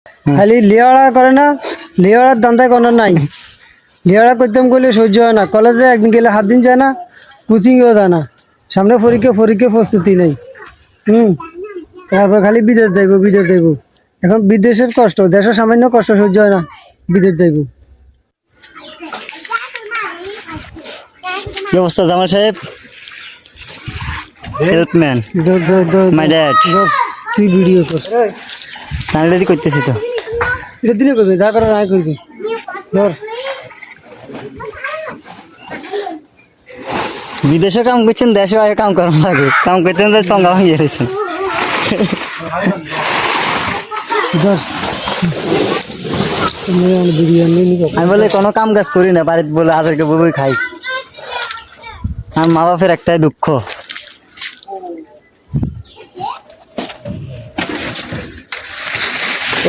খালি লিয়াড়া করে না, লিয়াড়ার দান্দায় কোনো নাই। লিয়াড়া করতাম করলে সহ্য হয় না, কলেজে একদিন গেলে 7 দিন যায় না, কোচিংও যায় না, সামনে পরীক্ষা প্রস্তুতি নেই। তারপর খালি বিদেশ যাইব। এখন বিদেশের কষ্ট, দেশের সামান্য কষ্ট সহ্য হয় না, বিদেশ যাইব। কি অবস্থা জামাল সাহেব? হেল্পম্যান মাই ড্যাড। তুই ভিডিও কর, আমি রেডি করতেছি তো। এটা দিনে করবি, যা করার আয় করবি। ধর বিদেশে কাম করছেন, দেশে আগে কাম করার লাগে, কাম করতেন যে সঙ্গা হয়ে গেছেন। ধর বিরিয়ানি আমি বলে কোনো কাম কাজ করি না, বাড়িতে বলে আজকে বই খাই। আমার মা বাপের একটাই দুঃখ,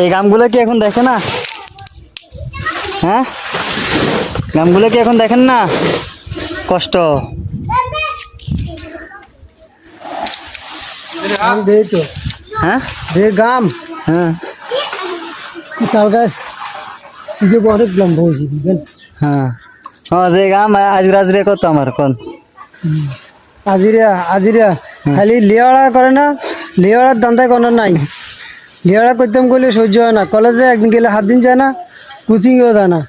এই গামগুলো কি এখন দেখে না? হ্যাঁ, গামগুলো কি এখন দেখেন না? কষ্ট। দে তো, হ্যাঁ দে গাম, হ্যাঁ তাল গাছ যে অনেক লম্বা হয়েছে। হ্যাঁ হ্যাঁ, যে গাম আজরে কত আমার কোন আজিরা খালি লিয়াড়া করে না, লিয়াড়ার দান্দায় কোনো নাই। লিয়াড়া করতাম করলে সহ্য হয় না, কলেজে একদিন গেলে 7 দিন যায় না, কোচিংও যায় না,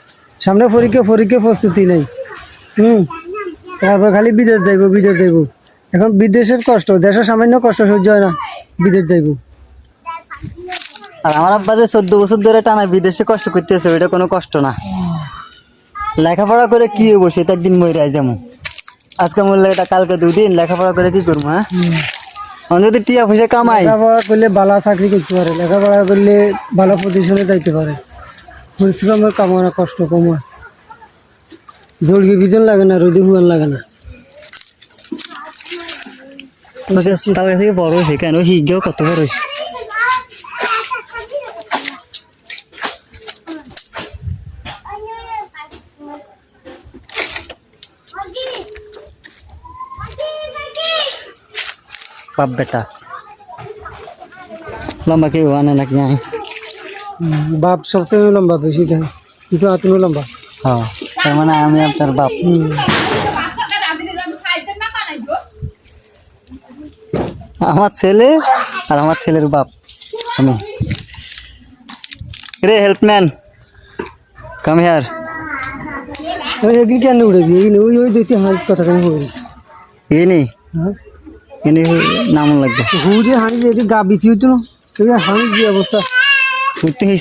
সামনে পরীক্ষা প্রস্তুতি নেই। তারপর খালি বিদেশ যাইব। এখন বিদেশের কষ্ট, দেশের সামান্য কষ্ট সহ্য হয় না, বিদেশ যাইব। আর আমার আব্বা যে 14 বছর ধরে টানা বিদেশে কষ্ট করতেছে, ওইটা কোনো কষ্ট না। লেখাপড়া করে কি হবো, সে তো একদিন মরে যেমন আজকে মরলে এটা কালকে 2 দিন, লেখাপড়া করে কি করবো? হ্যাঁ, আমি যদি টিয়া পয়সা কামাই, লেখাপড়া করলে ভালো চাকরি করতে পারে, লেখাপড়া করলে ভালো পজিশনে যাইতে পারে, পরিশ্রমের কামানো কষ্ট কমায়, দৌড়কে বিজন লাগে না, রোদে হুয়ান লাগে না। তার কাছে বড় হয়েছে কেন, হিগেও কত বড় হয়েছে। বাপ বেটা লম্বা কেউ আনে নাকি? বাপ সবচেয়ে লম্বা, বেশি দেয় কিন্তু আতুনো লম্বা। হ্যাঁ, তার মানে আমি আপনার বাপ। আমার ছেলে আর আমার ছেলের বাপ আমি। রে হেল্পম্যান, কাম হিয়ার। একদিন কেন উড়েবি, ওই দুইটি হাঁড়ি কথা কেন বলিস? এনে হ্যাঁ, এনে নাম লাগবে। হুড়ে হাঁড়ি যদি গা বিছি হইতো না, হাঁড়ির যে অবস্থা।